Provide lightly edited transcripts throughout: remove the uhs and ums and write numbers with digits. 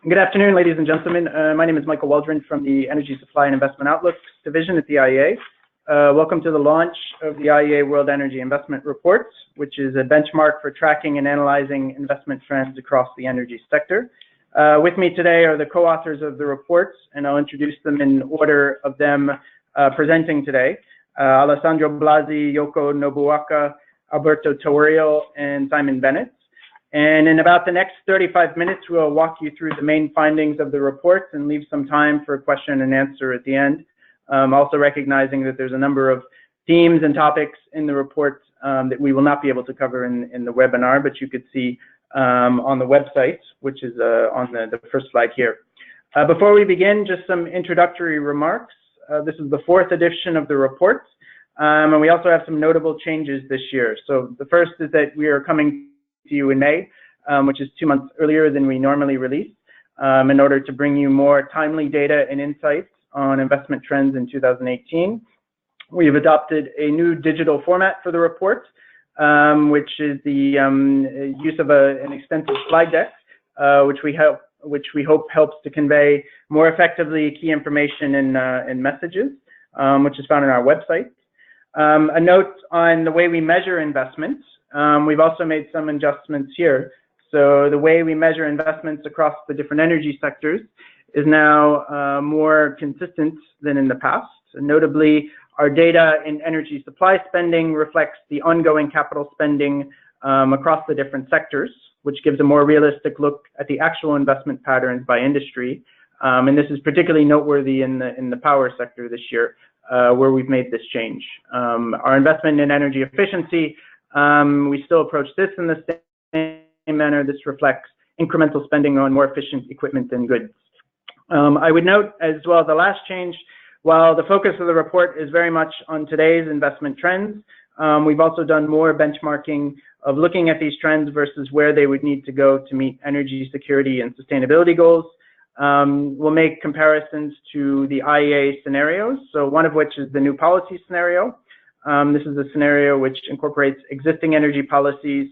Good afternoon, ladies and gentlemen. My name is Michael Waldron from the Energy Supply and Investment Outlook Division at the IEA. Welcome to the launch of the IEA World Energy Investment Report, which is a benchmark for tracking and analyzing investment trends across the energy sector. With me today are the co-authors of the reports, and I'll introduce them in order of them presenting today. Alessandro Blasi, Yoko Nobuoka, Alberto Torrio, and Simon Bennett. And in about the next 35 minutes, we'll walk you through the main findings of the report and leave some time for a question and answer at the end. Also recognizing that there's a number of themes and topics in the report that we will not be able to cover in the webinar, but you could see on the website, which is on the first slide here. Before we begin, just some introductory remarks. This is the 4th edition of the report, and we also have some notable changes this year. So the first is that we are coming to you in May, which is 2 months earlier than we normally release, in order to bring you more timely data and insights on investment trends in 2018. We've adopted a new digital format for the report, which is the use of an extensive slide deck, which we hope helps to convey more effectively key information and messages, which is found on our website. A note on the way we measure investments. We've also made some adjustments here. So the way we measure investments across the different energy sectors is now more consistent than in the past. Notably, our data in energy supply spending reflects the ongoing capital spending across the different sectors, which gives a more realistic look at the actual investment patterns by industry. And this is particularly noteworthy in the power sector this year, where we've made this change. Our investment in energy efficiency, we still approach this in the same manner. This reflects incremental spending on more efficient equipment and goods. I would note as well the last change, while the focus of the report is very much on today's investment trends, we've also done more benchmarking of looking at these trends versus where they would need to go to meet energy security and sustainability goals. We'll make comparisons to the IEA scenarios, so one of which is the new policy scenario. This is a scenario which incorporates existing energy policies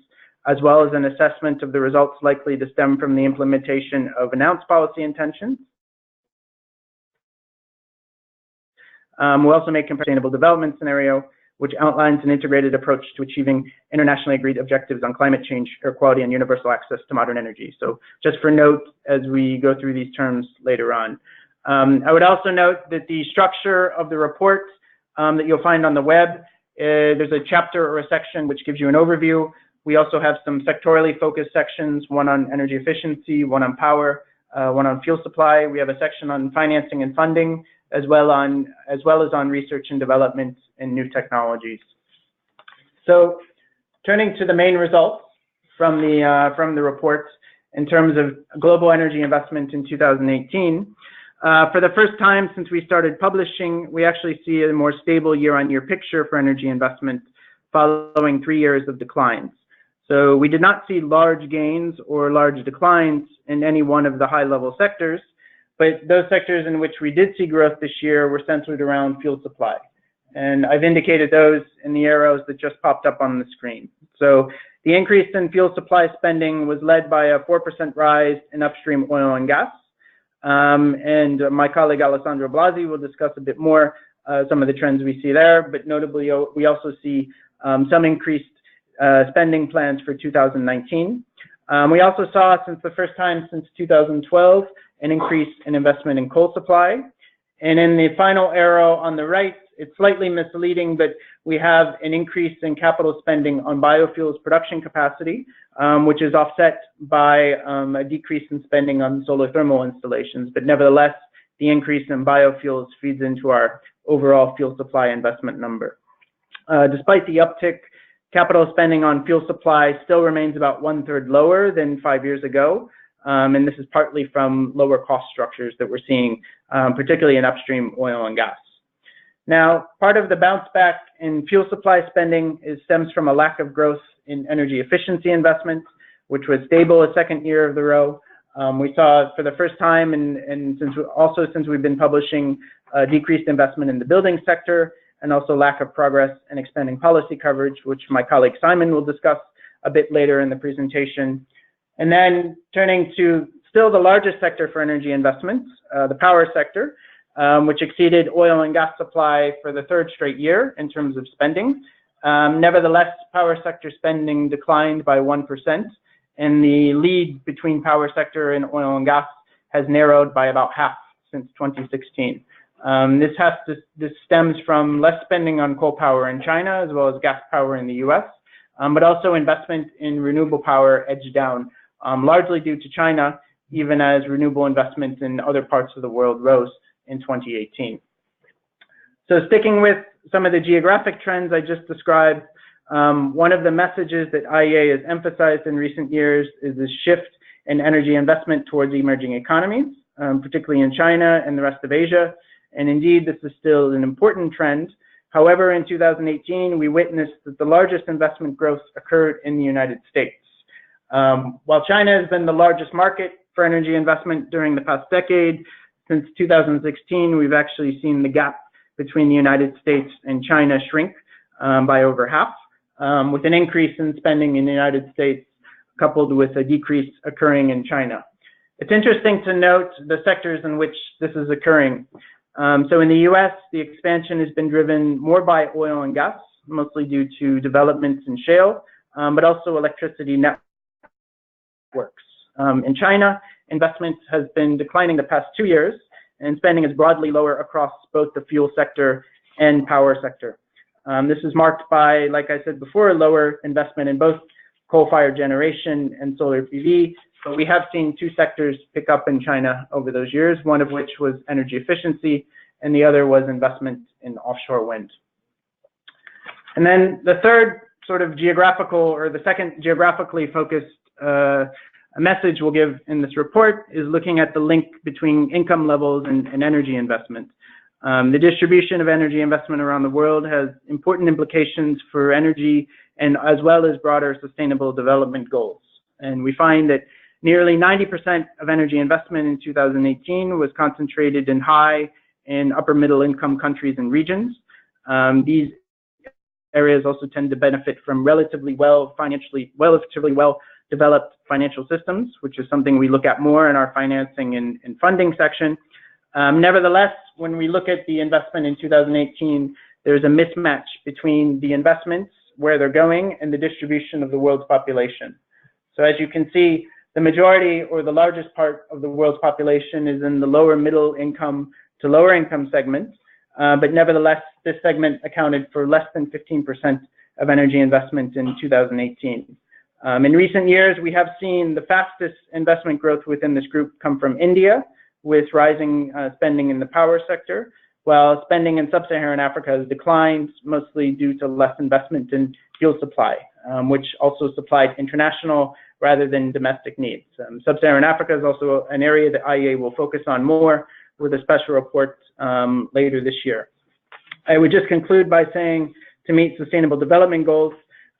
as well as an assessment of the results likely to stem from the implementation of announced policy intentions. We'll also make a sustainable development scenario, which outlines an integrated approach to achieving internationally agreed objectives on climate change, air quality, and universal access to modern energy. So just for note as we go through these terms later on. I would also note that the structure of the report that you'll find on the web, there's a chapter or a section which gives you an overview. We also have some sectorally focused sections, one on energy efficiency, one on power, one on fuel supply. We have a section on financing and funding, as well as on research and development and new technologies. So turning to the main results from the report in terms of global energy investment in 2018, for the first time since we started publishing, we actually see a more stable year-on-year picture for energy investment following 3 years of declines. So we did not see large gains or large declines in any one of the high-level sectors, but those sectors in which we did see growth this year were centered around fuel supply. And I've indicated those in the arrows that just popped up on the screen. So the increase in fuel supply spending was led by a 4% rise in upstream oil and gas. And my colleague Alessandro Blasi will discuss a bit more some of the trends we see there, but notably we also see some increased spending plans for 2019. We also saw, since the first time since 2012, an increase in investment in coal supply. And in the final arrow on the right, it's slightly misleading, but we have an increase in capital spending on biofuels production capacity, which is offset by a decrease in spending on solar thermal installations. But nevertheless, the increase in biofuels feeds into our overall fuel supply investment number. Despite the uptick, capital spending on fuel supply still remains about 1/3 lower than 5 years ago. And this is partly from lower cost structures that we're seeing, particularly in upstream oil and gas. Now, part of the bounce back in fuel supply spending stems from a lack of growth in energy efficiency investments, which was stable a second year of the row. We saw for the first time, and since we've been publishing, decreased investment in the building sector, and also lack of progress in expanding policy coverage, which my colleague Simon will discuss a bit later in the presentation. And then turning to still the largest sector for energy investments, the power sector, which exceeded oil and gas supply for the third straight year in terms of spending. Nevertheless, power sector spending declined by 1%, and the lead between power sector and oil and gas has narrowed by about half since 2016. This stems from less spending on coal power in China, as well as gas power in the US, but also investment in renewable power edged down, largely due to China, even as renewable investments in other parts of the world rose in 2018. So sticking with some of the geographic trends I just described, one of the messages that IEA has emphasized in recent years is the shift in energy investment towards emerging economies, particularly in China and the rest of Asia. And indeed, this is still an important trend. However, in 2018, we witnessed that the largest investment growth occurred in the United States. While China has been the largest market for energy investment during the past decade, since 2016, we've actually seen the gap between the United States and China shrink by over half, with an increase in spending in the United States coupled with a decrease occurring in China. It's interesting to note the sectors in which this is occurring. So in the US, the expansion has been driven more by oil and gas, mostly due to developments in shale, but also electricity networks. In China, investment has been declining the past 2 years, and spending is broadly lower across both the fuel sector and power sector. This is marked by, like I said before, lower investment in both coal-fired generation and solar PV, but we have seen two sectors pick up in China over those years, one of which was energy efficiency, and the other was investment in offshore wind. And then the third sort of geographical, or the second geographically focused message we'll give in this report is looking at the link between income levels and energy investment. The distribution of energy investment around the world has important implications for energy and as well as broader sustainable development goals. And we find that nearly 90% of energy investment in 2018 was concentrated in high and upper middle income countries and regions. These areas also tend to benefit from relatively well developed financial systems, which is something we look at more in our financing and funding section. Nevertheless, when we look at the investment in 2018, there's a mismatch between the investments, where they're going, and the distribution of the world's population. So as you can see, the majority or the largest part of the world's population is in the lower middle income to lower income segments, but nevertheless, this segment accounted for less than 15% of energy investment in 2018. In recent years, we have seen the fastest investment growth within this group come from India, with rising spending in the power sector, while spending in sub-Saharan Africa has declined, mostly due to less investment in fuel supply, which also supplied international rather than domestic needs. Sub-Saharan Africa is also an area that IEA will focus on more with a special report later this year. I would just conclude by saying, to meet sustainable development goals,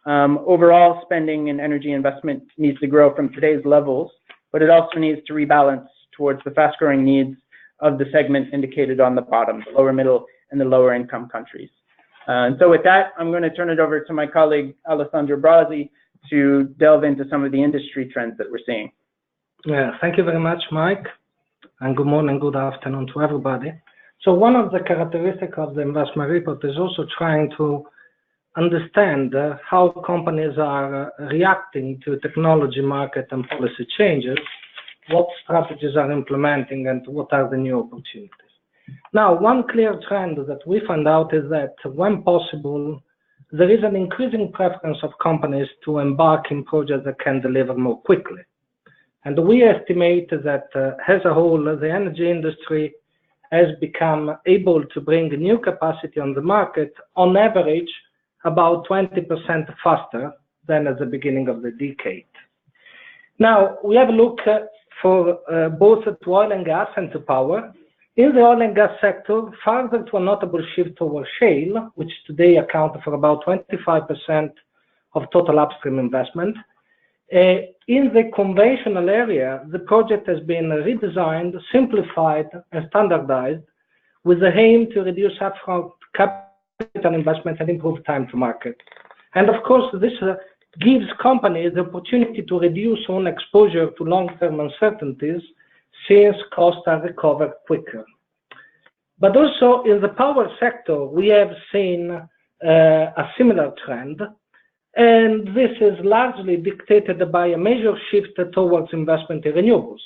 overall spending in energy investment needs to grow from today's levels, but it also needs to rebalance towards the fast-growing needs of the segment indicated on the bottom, the lower middle and the lower income countries. And so with that, I'm going to turn it over to my colleague, Alessandro Brasi, to delve into some of the industry trends that we're seeing. Yeah, thank you very much, Mike, and good morning, good afternoon to everybody. So one of the characteristics of the investment report is also trying to understand how companies are reacting to technology, market, and policy changes, what strategies are implementing, and what are the new opportunities. Now, one clear trend that we found out is that when possible, there is an increasing preference of companies to embark in projects that can deliver more quickly. And we estimate that as a whole, the energy industry has become able to bring new capacity on the market on average about 20% faster than at the beginning of the decade. Now, we have a look for both to oil and gas and to power. In the oil and gas sector, further to a notable shift towards shale, which today account for about 25% of total upstream investment. In the conventional area, the project has been redesigned, simplified, and standardized with the aim to reduce upfront capital investment and improve time to market. And of course, this gives companies the opportunity to reduce own exposure to long-term uncertainties since costs are recovered quicker. But also in the power sector, we have seen a similar trend, and this is largely dictated by a major shift towards investment in renewables.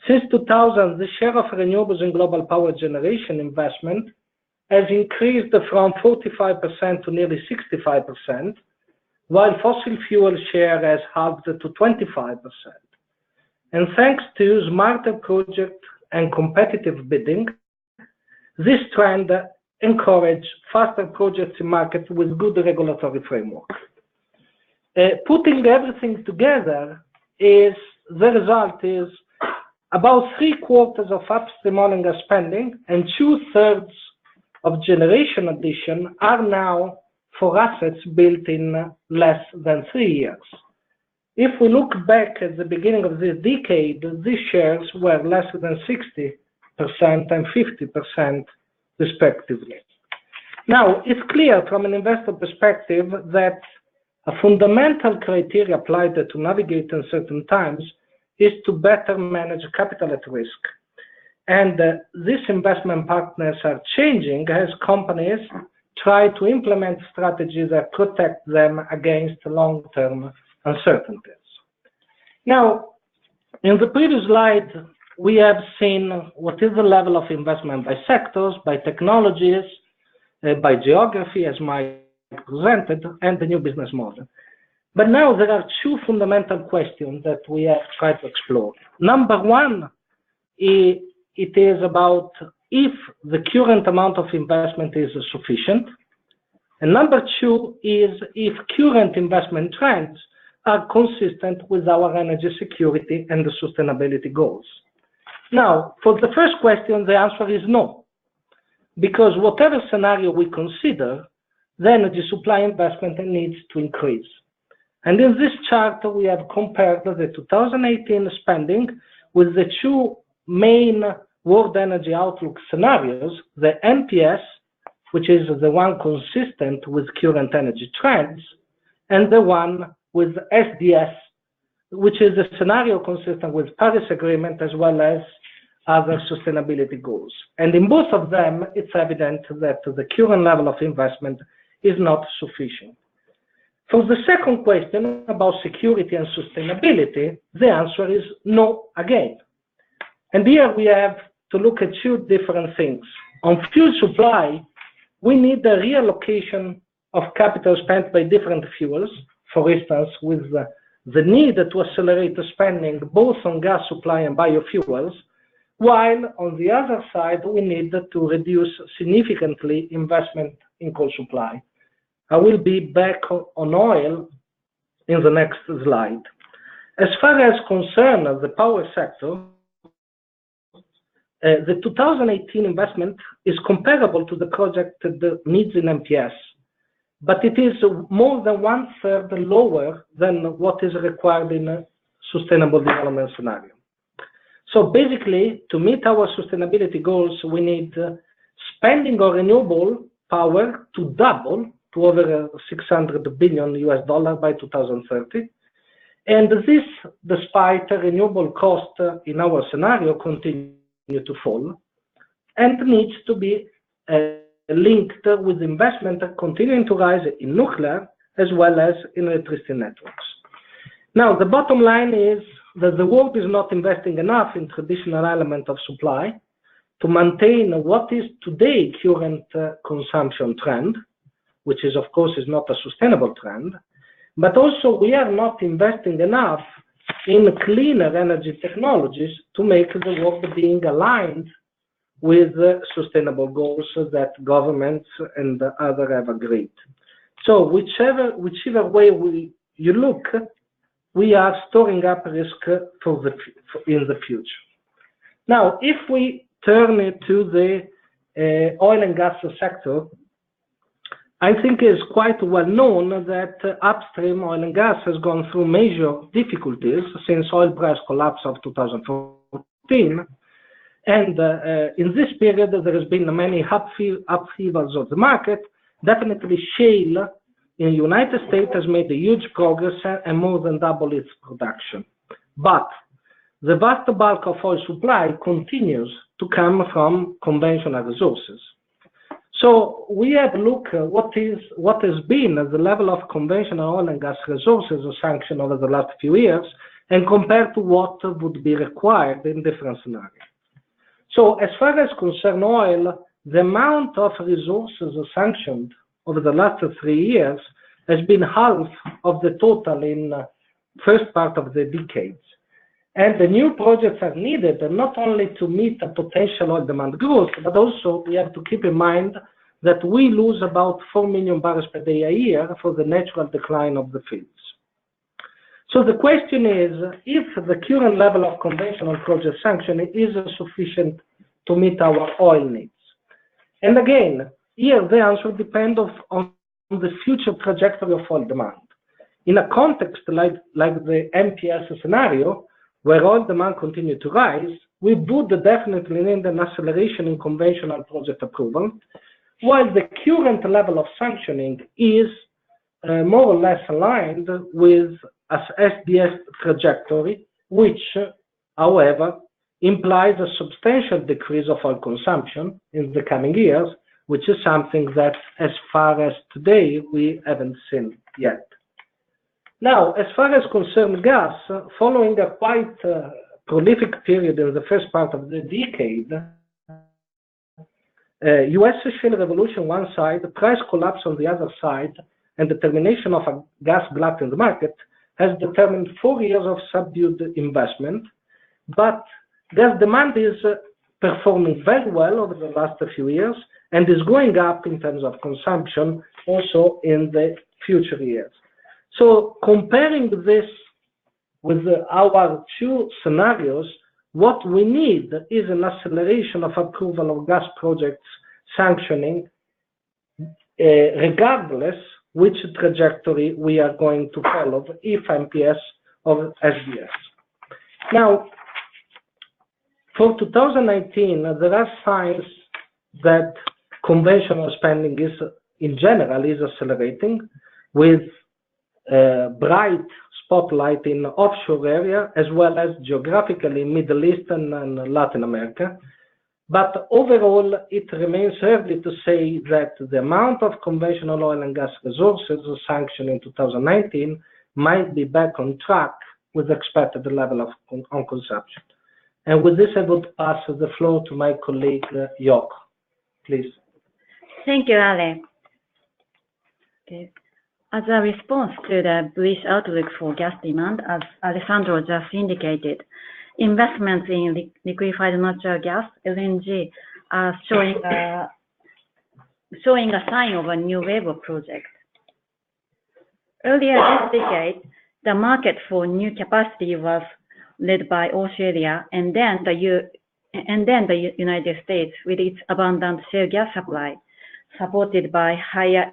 Since 2000, the share of renewables in global power generation investment has increased from 45% to nearly 65%, while fossil fuel share has halved to 25%. And thanks to smarter project and competitive bidding, this trend encourages faster projects in market with good regulatory framework. Putting everything together, the result is about 3/4 of upstream oil and gas spending and 2/3 of generation addition are now for assets built in less than 3 years. If we look back at the beginning of this decade, these shares were less than 60% and 50% respectively. Now, it's clear from an investor perspective that a fundamental criteria applied to navigate uncertain times is to better manage capital at risk. And these investment partners are changing as companies try to implement strategies that protect them against long-term uncertainties. Now, in the previous slide, we have seen what is the level of investment by sectors, by technologies, by geography, as Mike presented, and the new business model. But now there are two fundamental questions that we have tried to explore. Number one, it is about if the current amount of investment is sufficient. And number two is if current investment trends are consistent with our energy security and the sustainability goals. Now, for the first question, the answer is no. Because whatever scenario we consider, the energy supply investment needs to increase. And in this chart, we have compared the 2018 spending with the two main World Energy Outlook scenarios, the NPS, which is the one consistent with current energy trends, and the one with SDS, which is a scenario consistent with Paris Agreement as well as other sustainability goals. And in both of them, it's evident that the current level of investment is not sufficient. For the second question about security and sustainability, the answer is no again. And here we have to look at two different things. On fuel supply, we need a reallocation of capital spent by different fuels, for instance, with the need to accelerate the spending both on gas supply and biofuels, while on the other side, we need to reduce significantly investment in coal supply. I will be back on oil in the next slide. As far as concerns the power sector, the 2018 investment is comparable to the projected needs in MPS, but it is more than 1/3 lower than what is required in a sustainable development scenario. So basically, to meet our sustainability goals, we need spending on renewable power to double to over $600 billion by 2030. And this, despite renewable costs in our scenario continue to fall, and needs to be linked with investment continuing to rise in nuclear as well as in electricity networks. Now, the bottom line is that the world is not investing enough in traditional element of supply to maintain what is today current consumption trend, which is, of course, is not a sustainable trend, but also we are not investing enough in cleaner energy technologies to make the world being aligned with sustainable goals that governments and others have agreed. So whichever way you look, we are storing up risk in the future. Now, if we turn it to the oil and gas sector, I think it's quite well known that upstream oil and gas has gone through major difficulties since oil price collapse of 2014. And in this period, there has been many upheavals of the market. Definitely shale in the United States has made a huge progress and more than double its production. But the vast bulk of oil supply continues to come from conventional resources. So we have looked at what has been the level of conventional oil and gas resources sanctioned over the last few years and compared to what would be required in different scenarios. So as far as concern oil, the amount of resources sanctioned over the last 3 years has been half of the total in the first part of the decades. And the new projects are needed not only to meet the potential oil demand growth, but also we have to keep in mind that we lose about 4 million barrels per day a year for the natural decline of the fields. So the question is, if the current level of conventional project sanctioning is sufficient to meet our oil needs. And again, here the answer depends on the future trajectory of oil demand. In a context like the MPS scenario, where oil demand continues to rise, we would definitely need an acceleration in conventional project approval, while the current level of sanctioning is more or less aligned with a SDS trajectory, which, however, implies a substantial decrease of oil consumption in the coming years, which is something that, as far as today, we haven't seen yet. Now, as far as concerns gas, following a quite prolific period in the first part of the decade, U.S. shale revolution one side, price collapse on the other side, and the termination of a gas glut in the market has determined 4 years of subdued investment, but gas demand is performing very well over the last few years and is going up in terms of consumption also in the future years. So comparing this with our two scenarios, what we need is an acceleration of approval of gas projects sanctioning, regardless which trajectory we are going to follow, if MPS or SDS. Now, for 2019, there are signs that conventional spending is, in general, is accelerating with bright spotlight in offshore area, as well as geographically Middle East and Latin America. But overall, it remains early to say that the amount of conventional oil and gas resources sanctioned in 2019 might be back on track with expected level of consumption. And with this, I would pass the floor to my colleague, Jörg, please. Thank you, Ale. Okay. As a response to the bullish outlook for gas demand, as Alessandro just indicated, investments in liquefied natural gas, LNG, are showing a sign of a new wave of projects. Earlier this decade, the market for new capacity was led by Australia and then the United States with its abundant shale gas supply, supported by higher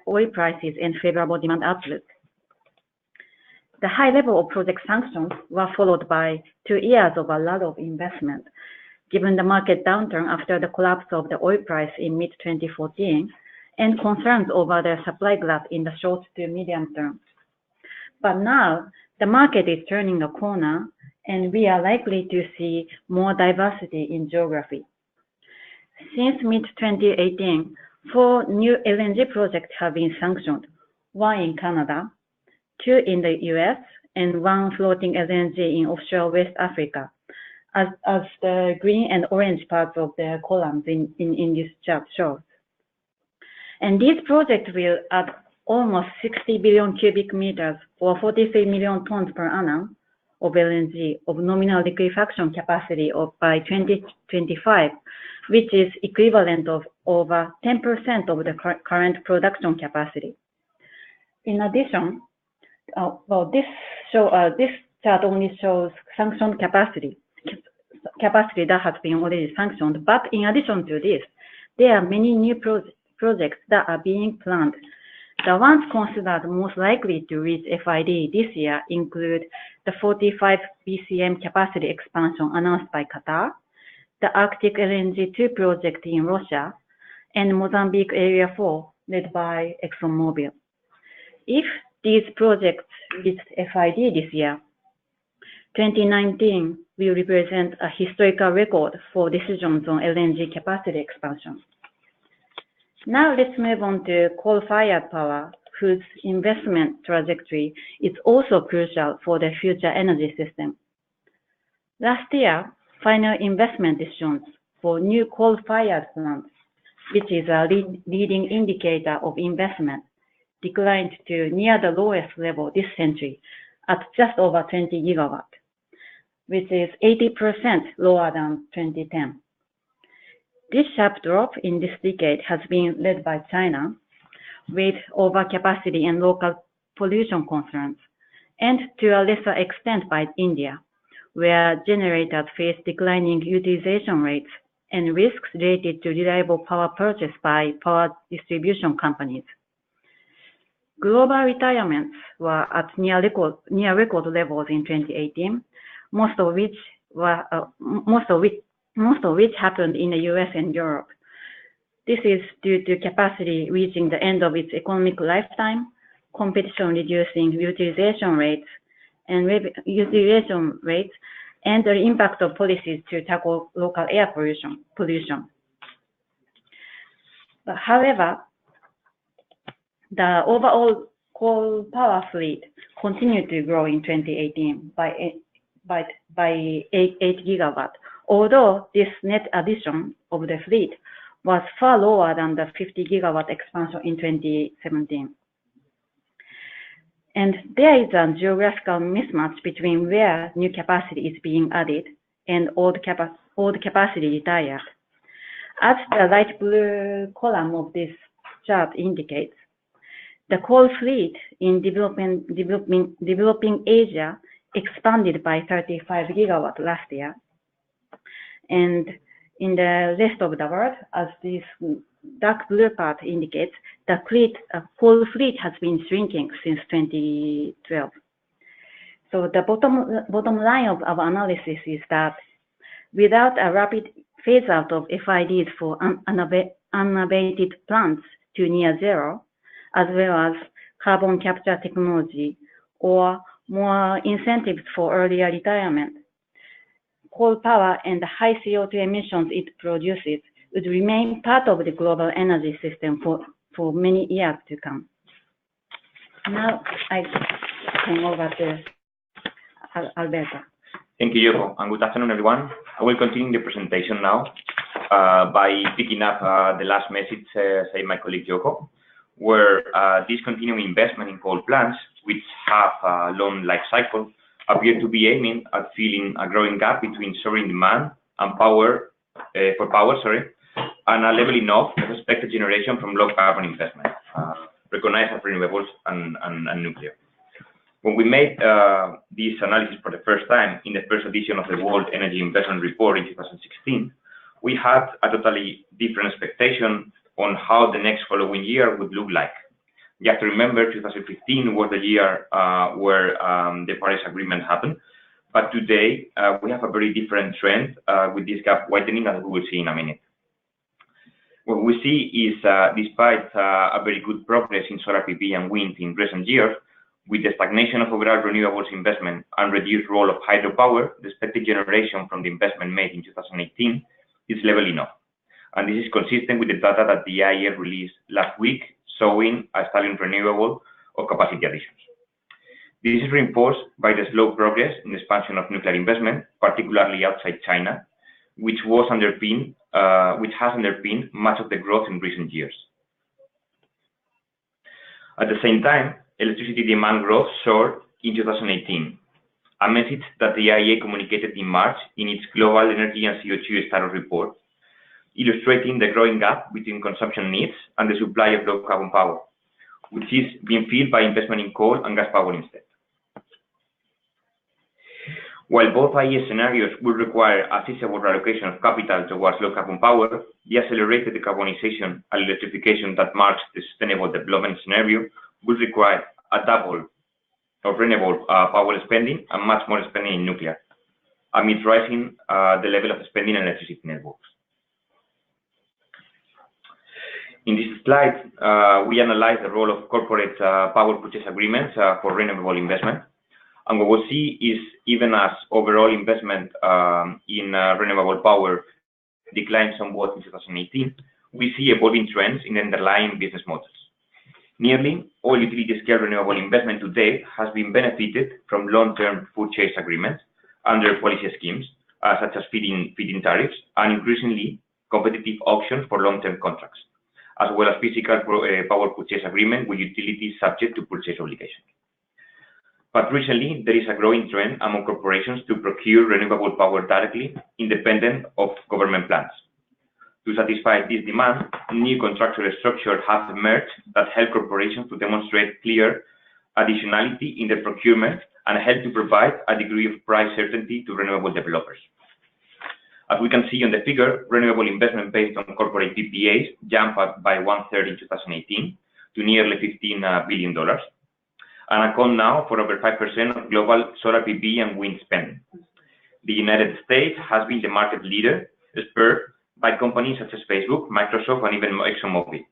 oil prices and favorable demand outlook. The high level of project sanctions were followed by 2 years of a lot of investment, given the market downturn after the collapse of the oil price in mid-2014 and concerns over the supply glut in the short to medium term. But now, the market is turning a corner and we are likely to see more diversity in geography. Since mid-2018, 4 new LNG projects have been sanctioned, 1 in Canada, 2 in the US, and 1 floating LNG in offshore West Africa, as the green and orange parts of the columns in this chart shows. And these projects will add almost 60 billion cubic meters or 43 million tons per annum of LNG of nominal liquefaction capacity by 2025, which is equivalent of over 10% of the current production capacity. In addition, this chart only shows sanctioned capacity that has been already sanctioned. But in addition to this, there are many new projects that are being planned. The ones considered most likely to reach FID this year include the 45 BCM capacity expansion announced by Qatar, the Arctic LNG 2 project in Russia, and Mozambique Area 4, led by ExxonMobil. If these projects reach FID this year, 2019 will represent a historical record for decisions on LNG capacity expansion. Now let's move on to coal-fired power, whose investment trajectory is also crucial for the future energy system. Last year, final investment decisions for new coal-fired plants, which is a leading indicator of investment, declined to near the lowest level this century at just over 20 gigawatts, which is 80% lower than 2010. This sharp drop in this decade has been led by China, with overcapacity and local pollution concerns, and to a lesser extent by India, where generators face declining utilization rates and risks related to reliable power purchase by power distribution companies. Global retirements were at near record levels in 2018, most of which happened in the US and Europe. This is due to capacity reaching the end of its economic lifetime, competition reducing utilization rates, and the impact of policies to tackle local air pollution. But however, the overall coal power fleet continued to grow in 2018 by 8 gigawatts, although this net addition of the fleet was far lower than the 50 gigawatt expansion in 2017. And there is a geographical mismatch between where new capacity is being added and old capacity retired. As the light blue column of this chart indicates, the coal fleet in developing Asia expanded by 35 gigawatts last year. And in the rest of the world, as this dark blue part indicates, the coal fleet has been shrinking since 2012. So the bottom line of our analysis is that without a rapid phase out of FIDs for unabated plants to near zero, as well as carbon capture technology or more incentives for earlier retirement, coal power and the high CO2 emissions it produces would remain part of the global energy system for many years to come. Now I turn over to Alberto. Thank you, Yoko, and good afternoon, everyone. I will continue the presentation now by picking up the last message said my colleague Yoko, where discontinuing investment in coal plants, which have a long life cycle, appear to be aiming at filling a growing gap between soaring demand and and a leveling off of expected generation from low carbon investment, recognized as renewables and nuclear. When we made this analysis for the first time in the first edition of the World Energy Investment Report in 2016, we had a totally different expectation on how the next following year would look like. You have to remember 2015 was the year where the Paris Agreement happened, but today we have a very different trend with this gap widening, as we will see in a minute. What we see is, despite a very good progress in solar PV and wind in recent years, with the stagnation of overall renewables investment and reduced role of hydropower, the expected generation from the investment made in 2018 is leveling off. And this is consistent with the data that the IEA released last week, showing a stalling renewable of capacity additions. This is reinforced by the slow progress in the expansion of nuclear investment, particularly outside China, which has underpinned much of the growth in recent years. At the same time, electricity demand growth soared in 2018, a message that the IEA communicated in March in its Global Energy and CO2 Status Report, illustrating the growing gap between consumption needs and the supply of low carbon power, which is being filled by investment in coal and gas power instead. While both IEA scenarios will require a sizable reallocation of capital towards low carbon power, the accelerated decarbonization and electrification that marks the sustainable development scenario will require a double of renewable power spending and much more spending in nuclear, amid rising the level of spending in electricity networks. In this slide, we analyze the role of corporate power purchase agreements for renewable investment. And what we'll see is, even as overall investment in renewable power declined somewhat in 2018, we see evolving trends in underlying business models. Nearly all utility-scale renewable investment today has been benefited from long-term purchase agreements under policy schemes, such as feed-in tariffs, and increasingly competitive auctions for long-term contracts, as well as physical power purchase agreement with utilities subject to purchase obligations. But recently, there is a growing trend among corporations to procure renewable power directly, independent of government plans. To satisfy this demand, new contractual structures have emerged that help corporations to demonstrate clear additionality in their procurement and help to provide a degree of price certainty to renewable developers. As we can see on the figure, renewable investment based on corporate PPAs jumped up by 1/3 in 2018 to nearly $15 billion, and account now for over 5% of global solar PV and wind spending. The United States has been the market leader, spurred by companies such as Facebook, Microsoft, and even ExxonMobil.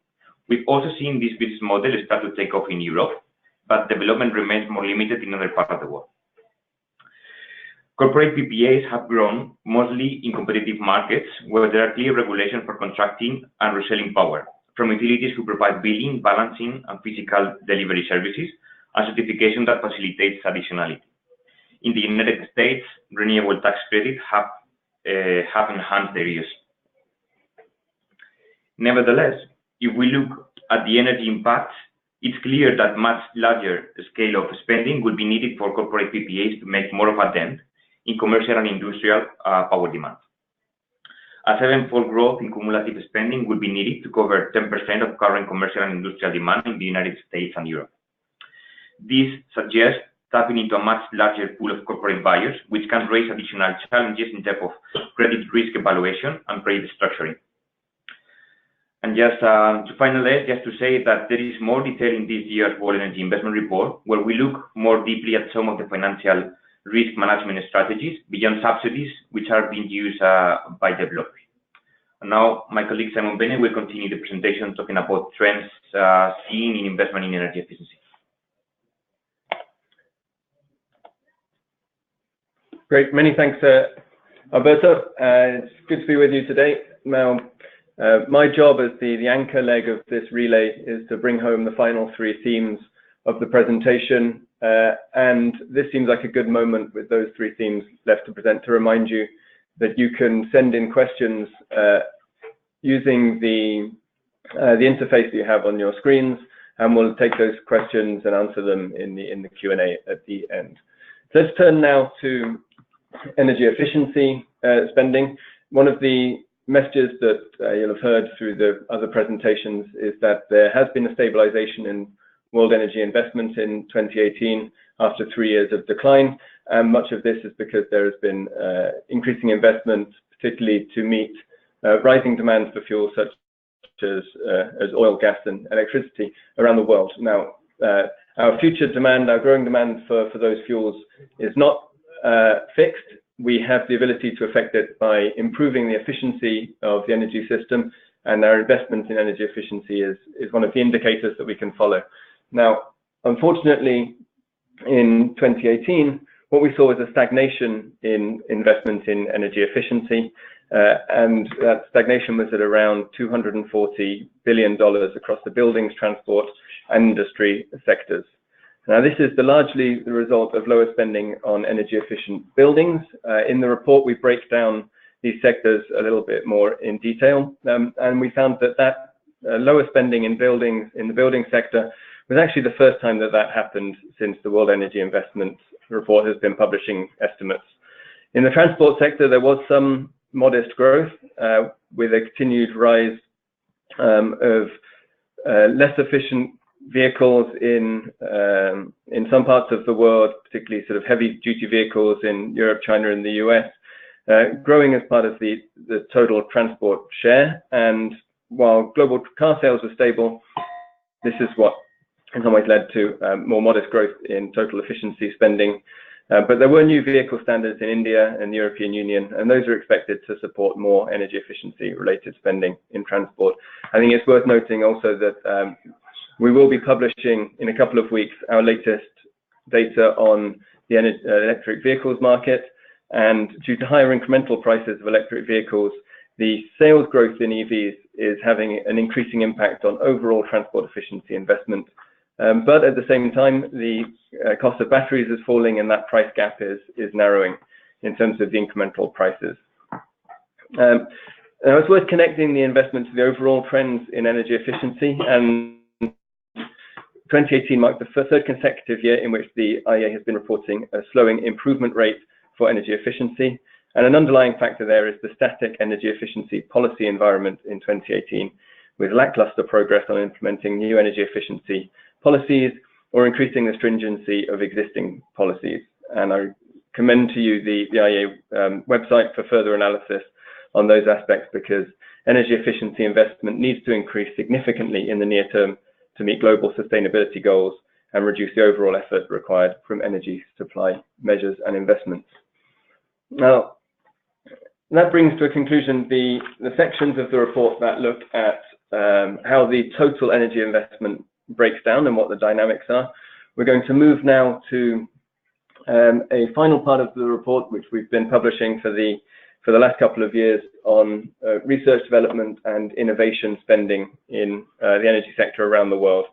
We've also seen this business model start to take off in Europe, but development remains more limited in other parts of the world. Corporate PPAs have grown mostly in competitive markets where there are clear regulations for contracting and reselling power, from utilities who provide billing, balancing, and physical delivery services, and certification that facilitates additionality. In the United States, renewable tax credits have enhanced their use. Nevertheless, if we look at the energy impacts, it's clear that much larger scale of spending will be needed for corporate PPAs to make more of a dent in commercial and industrial power demand. A sevenfold growth in cumulative spending will be needed to cover 10% of current commercial and industrial demand in the United States and Europe. This suggests tapping into a much larger pool of corporate buyers, which can raise additional challenges in terms of credit risk evaluation and credit structuring. And just to finalize, just to say that there is more detail in this year's World Energy Investment Report, where we look more deeply at some of the financial risk management strategies beyond subsidies, which are being used by developers. And now, my colleague Simon Bennett will continue the presentation talking about trends seen in investment in energy efficiency. Great, many thanks, Alberto. It's good to be with you today. Now, my job as the anchor leg of this relay is to bring home the final three themes of the presentation, and this seems like a good moment with those three themes left to present to remind you that you can send in questions using the interface that you have on your screens, and we'll take those questions and answer them in the Q&A at the end. So let's turn now to energy efficiency spending. One of the messages that you'll have heard through the other presentations is that there has been a stabilization in world energy investment in 2018 after 3 years of decline, and much of this is because there has been increasing investment, particularly to meet rising demand for fuels such as oil, gas, and electricity around the world. Now, our future demand, our growing demand for those fuels is not fixed. We have the ability to affect it by improving the efficiency of the energy system, and our investment in energy efficiency is one of the indicators that we can follow. Now, unfortunately, in 2018, what we saw was a stagnation in investment in energy efficiency, and that stagnation was at around $240 billion across the buildings, transport, and industry sectors. Now, this is largely the result of lower spending on energy efficient buildings. In the report, we break down these sectors a little bit more in detail, and we found that lower spending in buildings, in the building sector, was actually the first time that happened since the World Energy Investment Report has been publishing estimates. In the transport sector, there was some modest growth with a continued rise of less efficient vehicles in some parts of the world, particularly sort of heavy duty vehicles in Europe, China, and the US, growing as part of the total transport share. And while global car sales were stable, this is what in some ways led to more modest growth in total efficiency spending. But there were new vehicle standards in India and the European Union, and those are expected to support more energy efficiency related spending in transport. I think it's worth noting also that we will be publishing in a couple of weeks our latest data on the electric vehicles market, and due to higher incremental prices of electric vehicles, the sales growth in EVs is having an increasing impact on overall transport efficiency investment. But at the same time, the cost of batteries is falling, and that price gap is narrowing in terms of the incremental prices. Now it's worth connecting the investment to the overall trends in energy efficiency, and 2018 marked the third consecutive year in which the IEA has been reporting a slowing improvement rate for energy efficiency. And an underlying factor there is the static energy efficiency policy environment in 2018, with lackluster progress on implementing new energy efficiency policies or increasing the stringency of existing policies. And I commend to you the IEA website for further analysis on those aspects, because energy efficiency investment needs to increase significantly in the near term to meet global sustainability goals and reduce the overall effort required from energy supply measures and investments. Now, that brings to a conclusion the sections of the report that look at how the total energy investment breaks down and what the dynamics are. We're going to move now to a final part of the report, which we've been publishing for the last couple of years on research, development, and innovation spending in the energy sector around the world.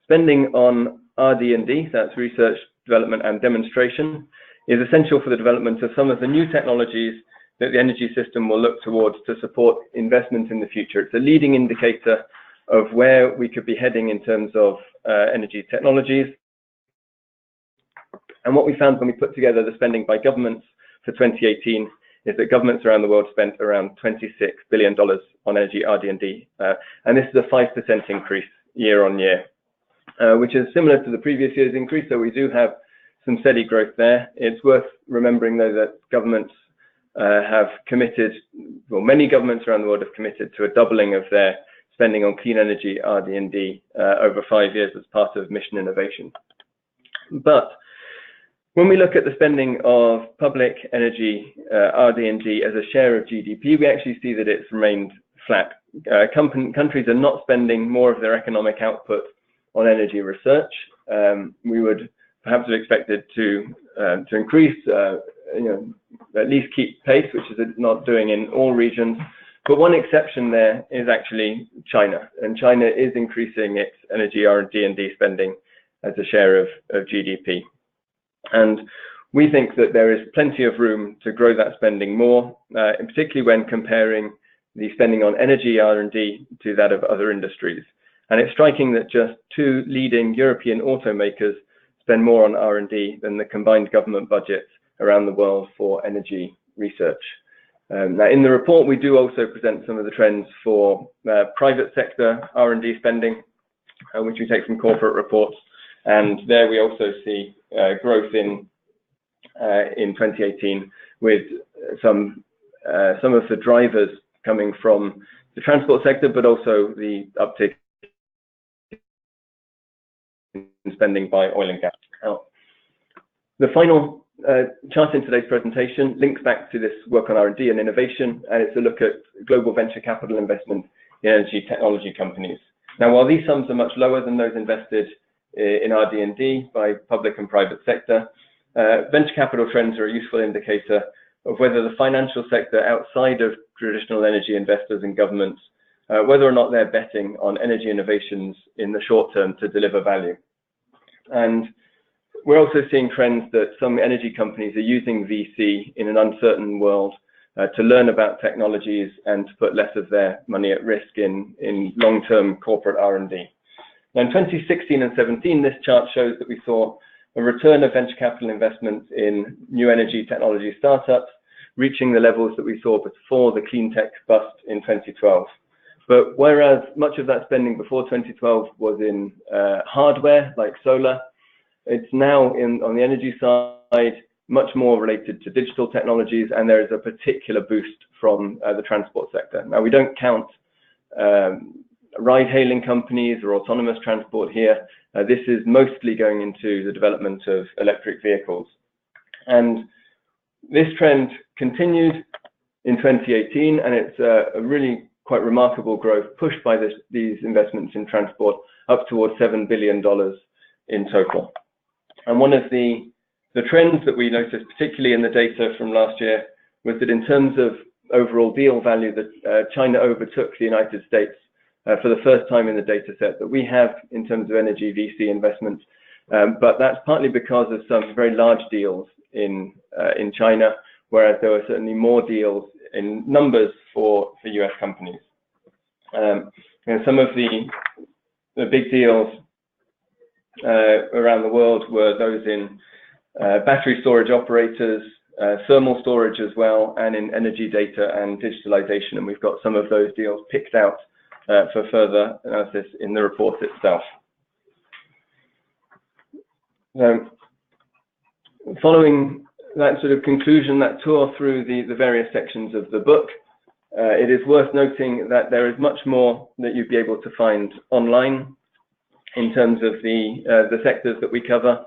Spending on RD&D, that's research, development, and demonstration, is essential for the development of some of the new technologies that the energy system will look towards to support investment in the future. It's a leading indicator of where we could be heading in terms of energy technologies. And what we found when we put together the spending by governments for 2018 is that governments around the world spent around $26 billion on energy RD&D. And this is a 5% increase year on year, which is similar to the previous year's increase. So we do have some steady growth there. It's worth remembering, though, that governments have committed, well, many governments around the world have committed to a doubling of their spending on clean energy RD&D over 5 years as part of mission innovation. But when we look at the spending of public energy RD&D as a share of GDP, we actually see that it's remained flat. Countries are not spending more of their economic output on energy research. We would perhaps have expected to increase, at least keep pace, which is not doing in all regions. But one exception there is actually China, and China is increasing its energy RD&D spending as a share of GDP. And we think that there is plenty of room to grow that spending more, and particularly when comparing the spending on energy R&D to that of other industries. And it's striking that just 2 leading European automakers spend more on R&D than the combined government budgets around the world for energy research. Now, in the report, we do also present some of the trends for private sector R&D spending, which we take from corporate reports. And there we also see growth in 2018, with some of the drivers coming from the transport sector, but also the uptick in spending by oil and gas. Now, the final chart in today's presentation links back to this work on R&D and innovation, and it's a look at global venture capital investment in energy technology companies. Now, while these sums are much lower than those invested in RD&D by public and private sector, venture capital trends are a useful indicator of whether the financial sector outside of traditional energy investors and governments, whether or not they're betting on energy innovations in the short term to deliver value. And we're also seeing trends that some energy companies are using VC in an uncertain world to learn about technologies and to put less of their money at risk in long-term corporate R&D. Now, in 2016 and 17, this chart shows that we saw a return of venture capital investments in new energy technology startups, reaching the levels that we saw before the clean tech bust in 2012. But whereas much of that spending before 2012 was in hardware like solar, it's now on the energy side much more related to digital technologies, and there is a particular boost from the transport sector. Now, we don't count ride-hailing companies or autonomous transport here. This is mostly going into the development of electric vehicles. And this trend continued in 2018, and it's a really quite remarkable growth pushed by these investments in transport up towards $7 billion in total. And one of the trends that we noticed, particularly in the data from last year, was that in terms of overall deal value, that China overtook the United States for the first time in the data set that we have in terms of energy VC investments. But that's partly because of some very large deals in China, whereas there were certainly more deals in numbers for US companies. And some of the big deals around the world were those in battery storage operators, thermal storage as well, and in energy data and digitalization. And we've got some of those deals picked out for further analysis in the report itself. Following that sort of conclusion, that tour through the various sections of the book, it is worth noting that there is much more that you'd be able to find online in terms of the sectors that we cover.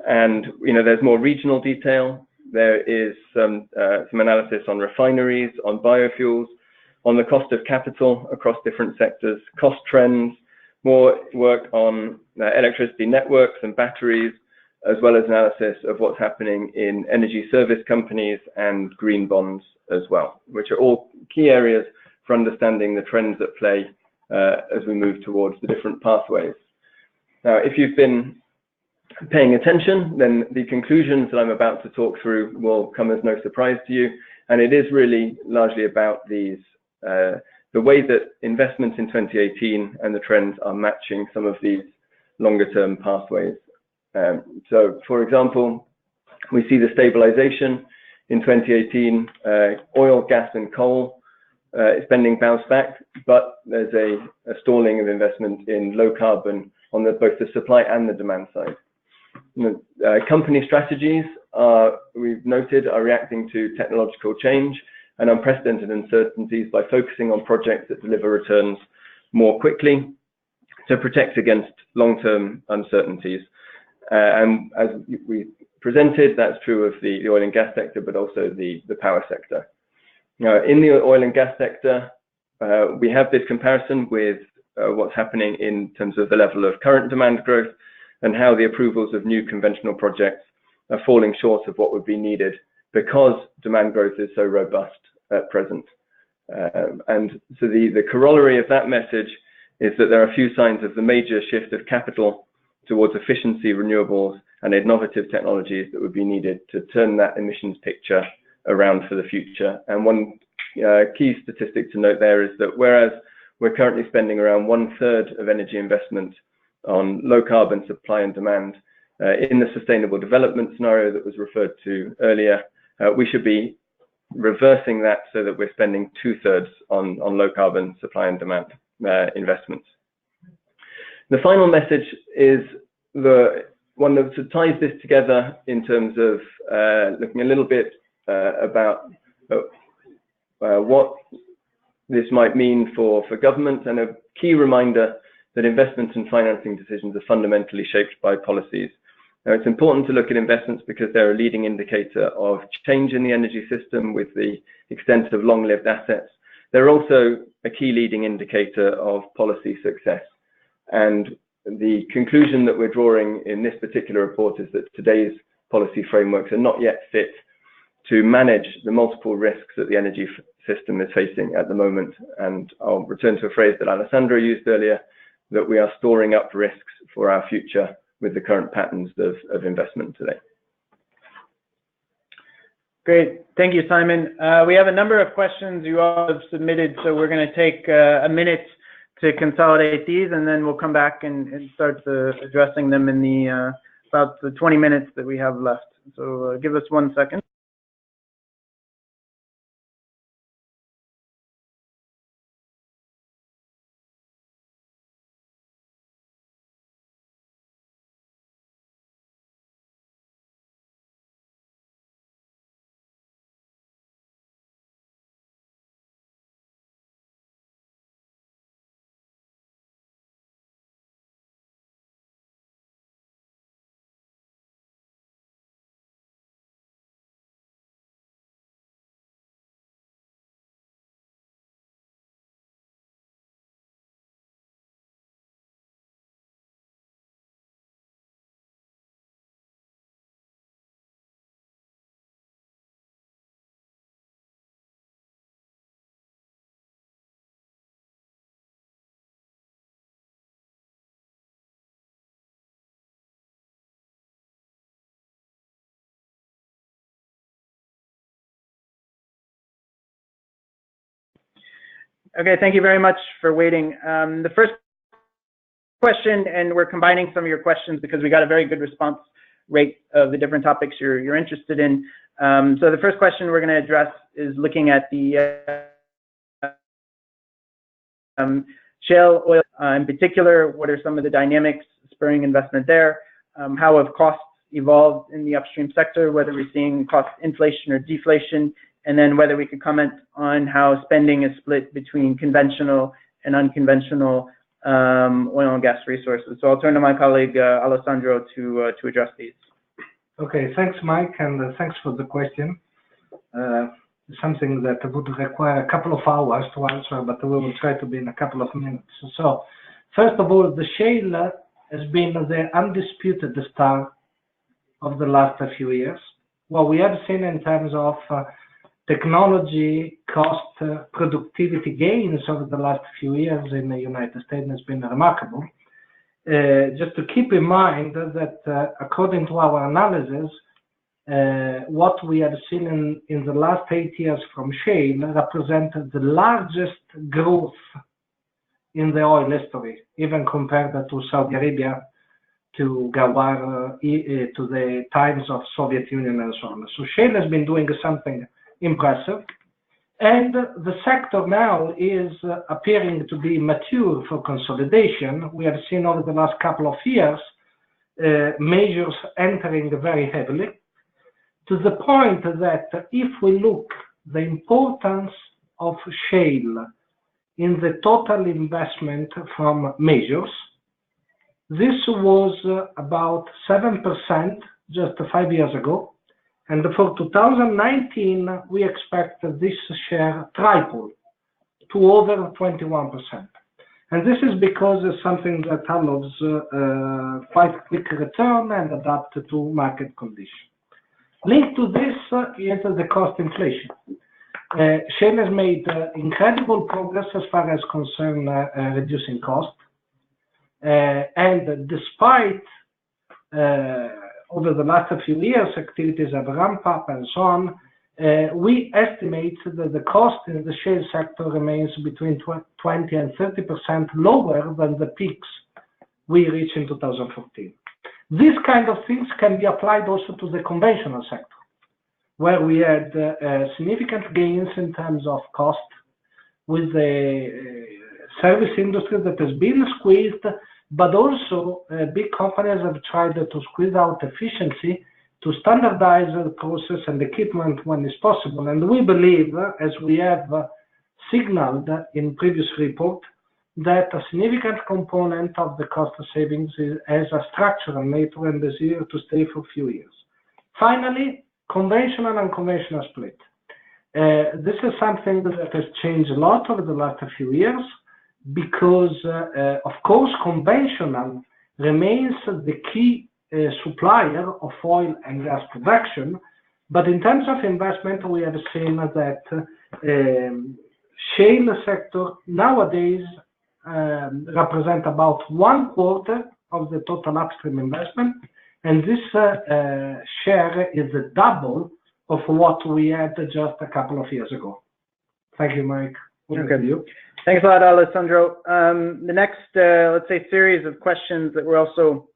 And there's more regional detail. There is some analysis on refineries, on biofuels, on the cost of capital across different sectors, cost trends, more work on electricity networks and batteries, as well as analysis of what's happening in energy service companies and green bonds as well, which are all key areas for understanding the trends at play as we move towards the different pathways. Now, if you've been paying attention, then the conclusions that I'm about to talk through will come as no surprise to you. And it is really largely about these, the way that investments in 2018 and the trends are matching some of these longer term pathways. So, for example, we see the stabilization in 2018, oil, gas, and coal spending bounced back, but there's a stalling of investment in low carbon on both the supply and the demand side. Company strategies we've noted are reacting to technological change and unprecedented uncertainties by focusing on projects that deliver returns more quickly to protect against long-term uncertainties. And as we presented, that's true of the oil and gas sector, but also the power sector. Now, in the oil and gas sector, we have this comparison with what's happening in terms of the level of current demand growth and how the approvals of new conventional projects are falling short of what would be needed because demand growth is so robust at present. And so the corollary of that message is that there are few signs of the major shift of capital towards efficiency, renewables, and innovative technologies that would be needed to turn that emissions picture around for the future. And one key statistic to note there is that whereas we're currently spending around 1/3 of energy investment on low carbon supply and demand, in the sustainable development scenario that was referred to earlier, we should be reversing that so that we're spending 2/3 on low carbon supply and demand investments. The final message is the one that ties this together in terms of looking a little bit about what this might mean for government, and a key reminder that investments and financing decisions are fundamentally shaped by policies. Now, it's important to look at investments because they're a leading indicator of change in the energy system with the extent of long-lived assets. They're also a key leading indicator of policy success. And the conclusion that we're drawing in this particular report is that today's policy frameworks are not yet fit to manage the multiple risks that the energy system is facing at the moment. And I'll return to a phrase that Alessandro used earlier, that we are storing up risks for our future with the current patterns of investment today. Great, thank you, Simon. We have a number of questions you all have submitted, so we're going to take a minute to consolidate these, and then we'll come back and start addressing them in about the 20 minutes that we have left. So give us 1 second. Okay, thank you very much for waiting. The first question, and we're combining some of your questions because we got a very good response rate of the different topics you're interested in. So the first question we're going to address is looking at the shale oil in particular. What are some of the dynamics spurring investment there? How have costs evolved in the upstream sector, whether we're seeing cost inflation or deflation, and then whether we could comment on how spending is split between conventional and unconventional oil and gas resources. So I'll turn to my colleague Alessandro to address these. Okay, thanks, Mike, and thanks for the question. Something that would require a couple of hours to answer, but we will try to be in a couple of minutes. So, first of all, the shale has been the undisputed star of the last few years. What we have seen in terms of technology, cost, productivity gains over the last few years in the United States has been remarkable. Just to keep in mind that according to our analysis, what we have seen in the last 8 years from shale represented the largest growth in the oil history, even compared to Saudi Arabia, to Gawar, to the times of Soviet Union and so on. So shale has been doing something impressive. And the sector now is appearing to be mature for consolidation. We have seen over the last couple of years majors entering very heavily, to the point that if we look the importance of shale in the total investment from majors, this was about 7% just 5 years ago. And for 2019, we expect this share triple to over 21%. And this is because it's something that allows quite quick return and adapt to market conditions. Linked to this is the cost inflation. Shale has made incredible progress as far as concern reducing cost. And despite over the last few years, activities have ramped up and so on, we estimate that the cost in the shale sector remains between 20 and 30% lower than the peaks we reached in 2014. These kind of things can be applied also to the conventional sector, where we had significant gains in terms of cost with the service industry that has been squeezed, but also big companies have tried to squeeze out efficiency to standardize the process and equipment when it's possible. And we believe, as we have signaled in previous report, that a significant component of the cost savings has a structural nature and is here to stay for a few years. Finally, conventional and unconventional split. This is something that has changed a lot over the last few years, because, of course, conventional remains the key supplier of oil and gas production. But in terms of investment, we have seen that shale sector nowadays represent about 1/4 of the total upstream investment. And this share is double of what we had just a couple of years ago. Thank you, Mike. Okay. You. Thanks a lot, Alessandro. The next, let's say, series of questions that we're also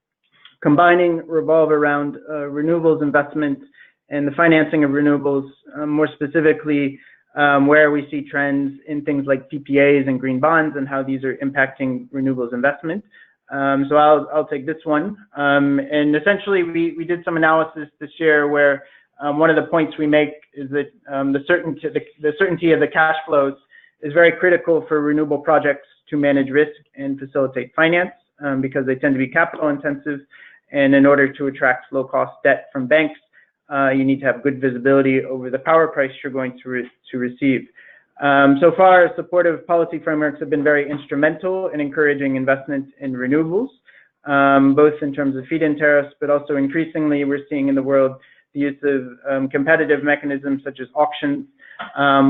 combining revolve around renewables investment and the financing of renewables, more specifically, where we see trends in things like PPAs and green bonds and how these are impacting renewables investment. So I'll take this one. And essentially, we did some analysis this year where one of the points we make is that the certainty of the cash flows is very critical for renewable projects to manage risk and facilitate finance, because they tend to be capital intensive. And in order to attract low cost debt from banks, you need to have good visibility over the power price you're going to receive. So far, supportive policy frameworks have been very instrumental in encouraging investment in renewables, both in terms of feed-in tariffs, but also increasingly we're seeing in the world the use of competitive mechanisms such as auctions,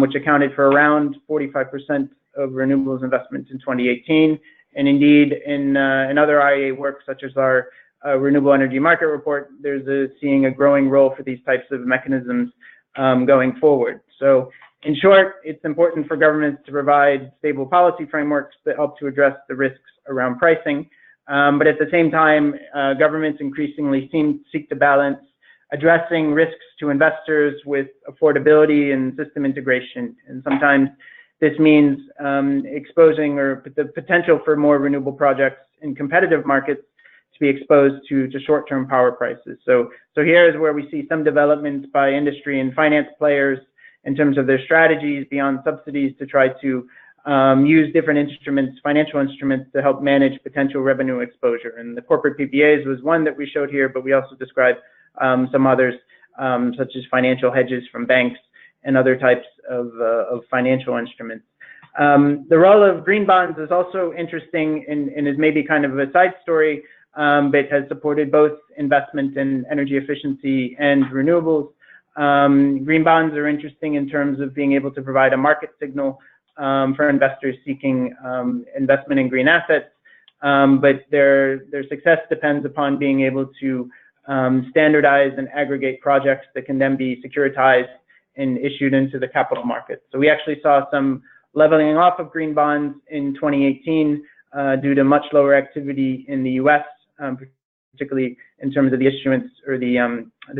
which accounted for around 45% of renewables investment in 2018. And indeed, in other IEA work, such as our Renewable Energy Market Report, there's seeing a growing role for these types of mechanisms going forward. So In short, it's important for governments to provide stable policy frameworks that help to address the risks around pricing. But at the same time, governments increasingly seek to balance addressing risks to investors with affordability and system integration. And sometimes this means exposing or the potential for more renewable projects in competitive markets to be exposed to short-term power prices. So here is where we see some developments by industry and finance players in terms of their strategies beyond subsidies to try to use different instruments, financial instruments, to help manage potential revenue exposure. And the corporate PPAs was one that we showed here, but we also described some others, such as financial hedges from banks and other types of financial instruments. The role of green bonds is also interesting and is maybe kind of a side story, but has supported both investment in energy efficiency and renewables. Green bonds are interesting in terms of being able to provide a market signal for investors seeking investment in green assets, but their success depends upon being able to standardize and aggregate projects that can then be securitized and issued into the capital market. So we actually saw some leveling off of green bonds in 2018 due to much lower activity in the US, particularly in terms of the issuance or the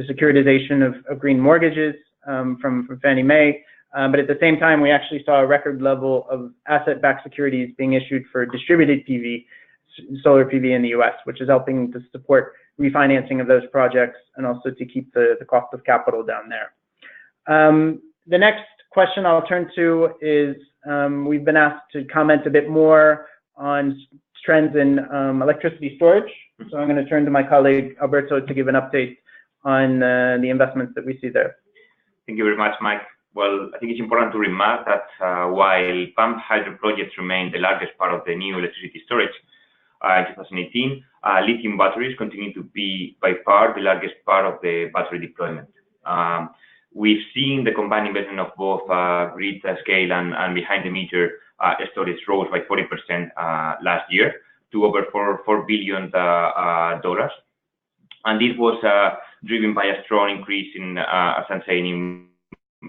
securitization of green mortgages from Fannie Mae. But at the same time, we actually saw a record level of asset-backed securities being issued for distributed PV, solar PV in the US, which is helping to support refinancing of those projects and also to keep the cost of capital down there. The next question I'll turn to is we've been asked to comment a bit more on trends in electricity storage. So I'm going to turn to my colleague Alberto to give an update on the investments that we see there. Thank you very much, Mike. Well, I think it's important to remark that while pumped hydro projects remain the largest part of the new electricity storage in 2018, lithium batteries continue to be by far the largest part of the battery deployment. We've seen the combined investment of both grid scale and behind-the-meter storage rose by 40% last year to over $4 billion. And this was driven by a strong increase in, as I'm saying,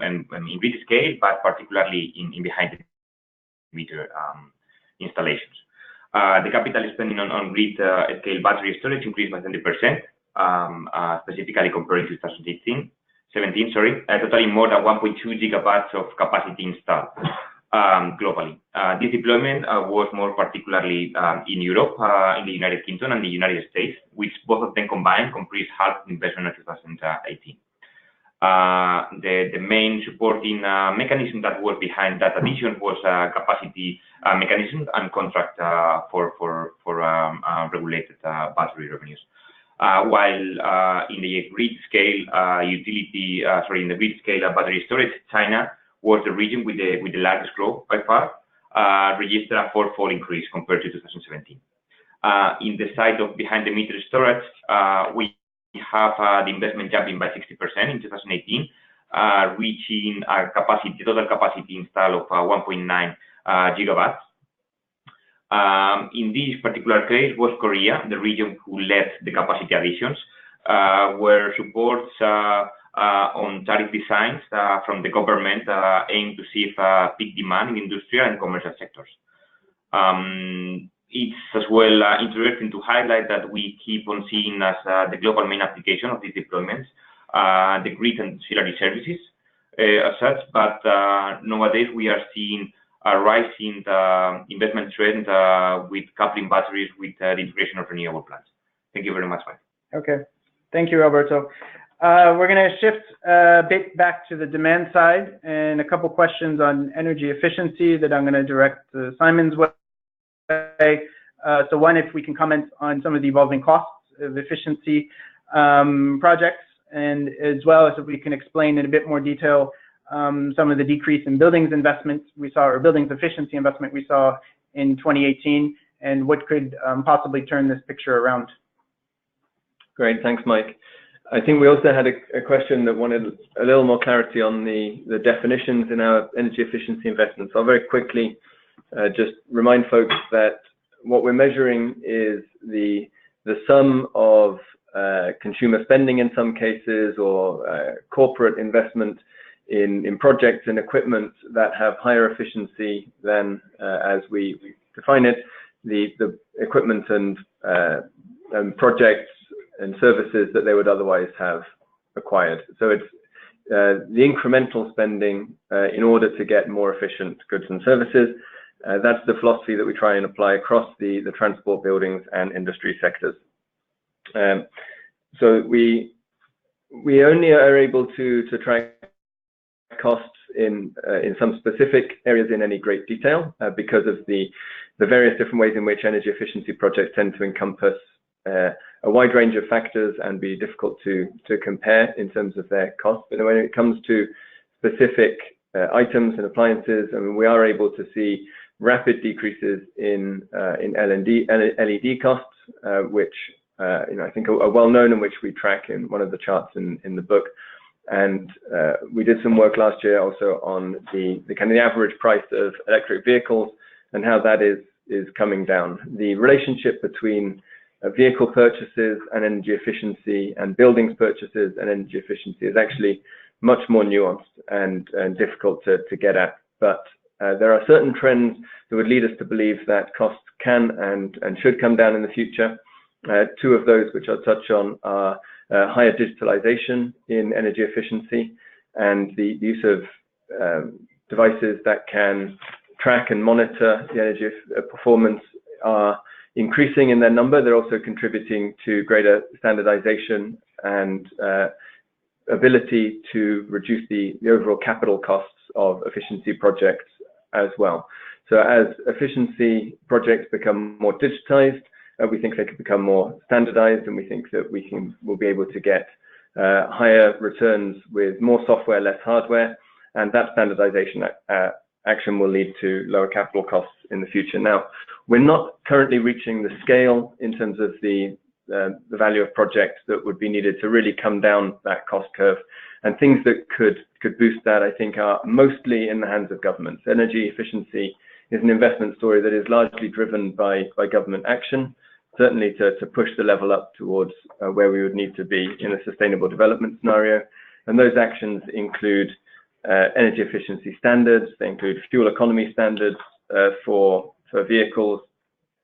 in grid scale, but particularly in behind-the-meter installations. The capital spending on grid scale battery storage increased by 20%, specifically compared to 2017, totaling more than 1.2 gigawatts of capacity installed globally. This deployment was more particularly in Europe, in the United Kingdom and the United States, which both of them combined comprised half the investment in 2018. The main supporting mechanism that was behind that addition was capacity mechanism and contract for regulated battery revenues. While in the grid scale in the grid scale battery storage, China was the region with the largest growth by far, registered a fourfold increase compared to 2017. In the side of behind-the-meter storage, we have the investment jumping by 60% in 2018, reaching a total capacity installed of 1.9 gigawatts. In this particular case was Korea, the region who led the capacity additions, where supports on tariff designs from the government aim to see if peak demand in industrial and commercial sectors. It's as well interesting to highlight that we keep on seeing as the global main application of these deployments, the grid and ancillary services as such, but nowadays we are seeing a rising investment trend with coupling batteries with the integration of renewable plants. Thank you very much, Mike. Okay, thank you, Alberto. We're going to shift a bit back to the demand side and a couple questions on energy efficiency that I'm going to direct to Simon's way. So one, if we can comment on some of the evolving costs of efficiency projects, and as well as if we can explain in a bit more detail some of the decrease in buildings investments we saw, or buildings efficiency investment we saw in 2018, and what could possibly turn this picture around. Great, thanks, Mike. I think we also had a question that wanted a little more clarity on the definitions in our energy efficiency investments. I'll very quickly just remind folks that what we're measuring is the sum of consumer spending in some cases, or corporate investment in projects and equipment that have higher efficiency than, as we define it, the equipment and projects and services that they would otherwise have acquired. So it's the incremental spending in order to get more efficient goods and services. That's the philosophy that we try and apply across the transport, buildings, and industry sectors. So we only are able to track costs in some specific areas in any great detail because of the various different ways in which energy efficiency projects tend to encompass a wide range of factors and be difficult to compare in terms of their costs. But when it comes to specific items and appliances, I mean, we are able to see rapid decreases in LED costs, which I think are well known and which we track in one of the charts in the book. And we did some work last year also on the kind of the average price of electric vehicles and how that is coming down. The relationship between vehicle purchases and energy efficiency and buildings purchases and energy efficiency is actually much more nuanced and difficult to get at. But there are certain trends that would lead us to believe that costs can and should come down in the future. Two of those which I'll touch on are higher digitalization in energy efficiency and the use of devices that can track and monitor the energy performance are increasing in their number. They're also contributing to greater standardization and ability to reduce the overall capital costs of efficiency projects as well. So as efficiency projects become more digitized, we think they could become more standardized, and we think that we'll be able to get higher returns with more software, less hardware, and that standardization action will lead to lower capital costs in the future. Now, we're not currently reaching the scale in terms of the value of projects that would be needed to really come down that cost curve, and things that could boost that, I think, are mostly in the hands of governments. Energy efficiency is an investment story that is largely driven by government action, certainly to push the level up towards where we would need to be in a sustainable development scenario. And those actions include energy efficiency standards, they include fuel economy standards for vehicles,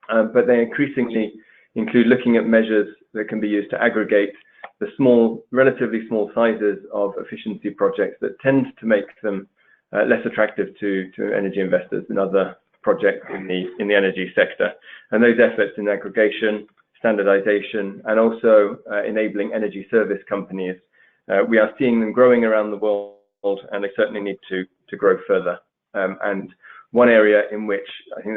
but they increasingly include looking at measures that can be used to aggregate the relatively small sizes of efficiency projects that tend to make them less attractive to energy investors than other projects in the energy sector. And those efforts in aggregation, standardization, and also enabling energy service companies, we are seeing them growing around the world, and they certainly need to grow further. And one area in which I think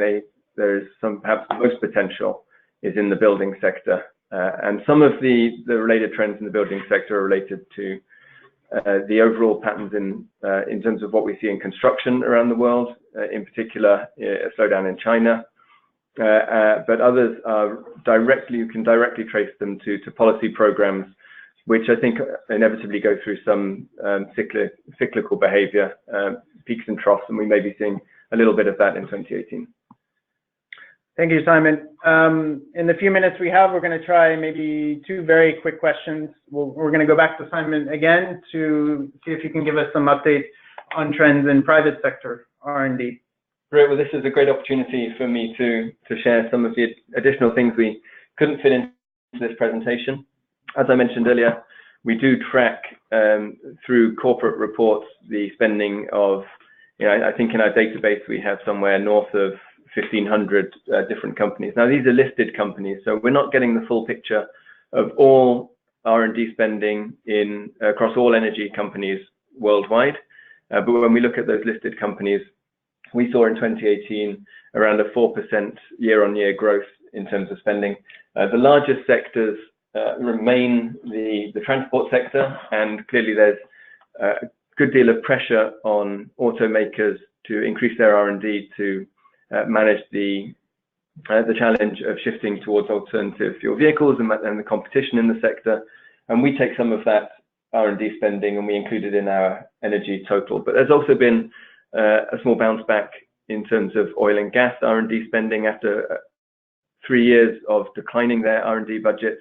there is perhaps the most potential is in the building sector. And some of the related trends in the building sector are related to the overall patterns in terms of what we see in construction around the world, in particular a slowdown in China. But others are you can directly trace them to policy programs, which I think inevitably go through some cyclical behavior, peaks and troughs, and we may be seeing a little bit of that in 2018. Thank you, Simon. In the few minutes we have, we're going to try maybe two very quick questions. We're going to go back to Simon again to see if you can give us some updates on trends in private sector R&D. Great. Well, this is a great opportunity for me to share some of the additional things we couldn't fit into this presentation. As I mentioned earlier, we do track through corporate reports the spending of, I think in our database we have somewhere north of 1,500 different companies. Now, these are listed companies, so we're not getting the full picture of all R&D spending across all energy companies worldwide. But when we look at those listed companies, we saw in 2018 around a 4% year-on-year growth in terms of spending. The largest sectors remain the transport sector, and clearly there's a good deal of pressure on automakers to increase their R&D to manage the challenge of shifting towards alternative fuel vehicles and the competition in the sector. And we take some of that R&D spending and we include it in our energy total. But there's also been a small bounce back in terms of oil and gas R&D spending after 3 years of declining their R&D budgets.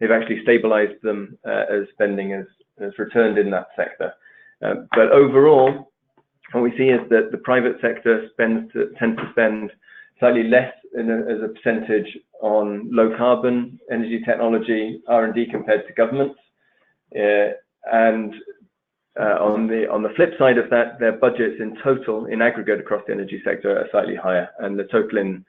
They've actually stabilized them as spending has returned in that sector. But overall, what we see is that the private sector tends to spend slightly less as a percentage on low carbon energy technology R&D compared to governments. On the flip side of that, their budgets in total, in aggregate across the energy sector, are slightly higher, and the total in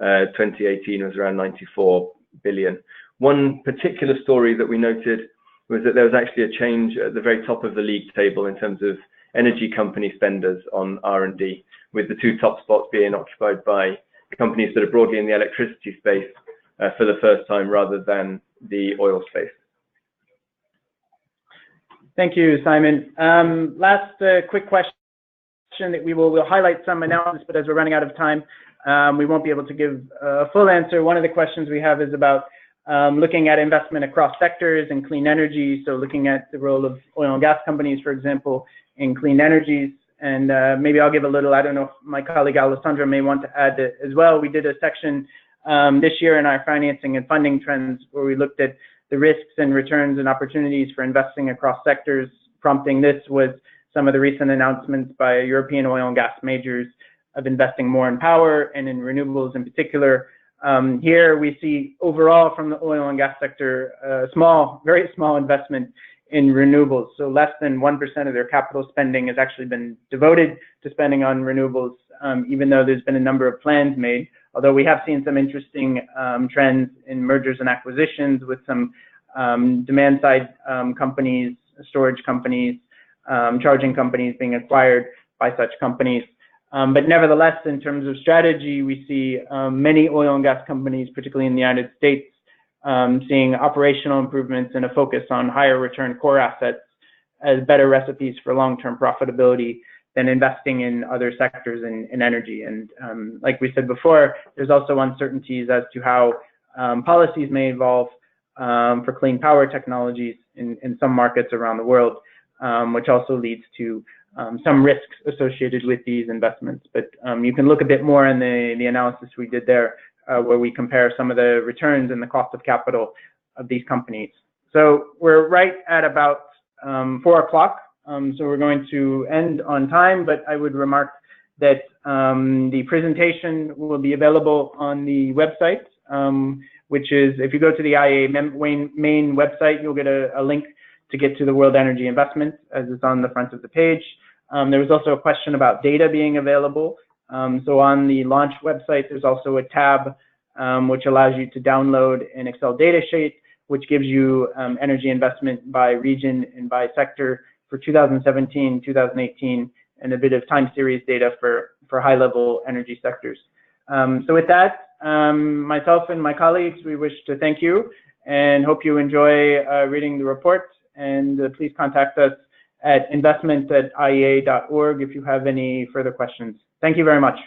2018 was around 94 billion. One particular story that we noted was that there was actually a change at the very top of the league table in terms of energy company spenders on R&D, with the two top spots being occupied by companies that are broadly in the electricity space for the first time, rather than the oil space. Thank you, Simon. Last quick question that we'll highlight some analysis, but as we're running out of time, we won't be able to give a full answer. One of the questions we have is about looking at investment across sectors and clean energy. So looking at the role of oil and gas companies, for example, in clean energies. And maybe I'll give a little, I don't know if my colleague Alessandra may want to add as well. We did a section this year in our financing and funding trends where we looked at the risks and returns and opportunities for investing across sectors. Prompting this was some of the recent announcements by European oil and gas majors of investing more in power and in renewables in particular. Here we see overall from the oil and gas sector, very small investment in renewables. So less than 1% of their capital spending has actually been devoted to spending on renewables, even though there's been a number of plans made. Although we have seen some interesting trends in mergers and acquisitions with some demand side companies, storage companies, charging companies being acquired by such companies. But nevertheless, in terms of strategy, we see many oil and gas companies, particularly in the United States, seeing operational improvements and a focus on higher return core assets as better recipes for long-term profitability than investing in other sectors in energy. And like we said before, there's also uncertainties as to how policies may evolve for clean power technologies in some markets around the world, which also leads to some risks associated with these investments. But you can look a bit more in the analysis we did there, where we compare some of the returns and the cost of capital of these companies. So we're right at about 4 o'clock. So we're going to end on time, but I would remark that the presentation will be available on the website, which is, if you go to the IEA main website, you'll get a link to get to the World Energy Investment, as it's on the front of the page. There was also a question about data being available. So on the launch website, there's also a tab which allows you to download an Excel data sheet, which gives you energy investment by region and by sector for 2017, 2018, and a bit of time series data for high-level energy sectors. So with that, myself and my colleagues, we wish to thank you and hope you enjoy reading the report. And please contact us at investment@iea.org if you have any further questions. Thank you very much.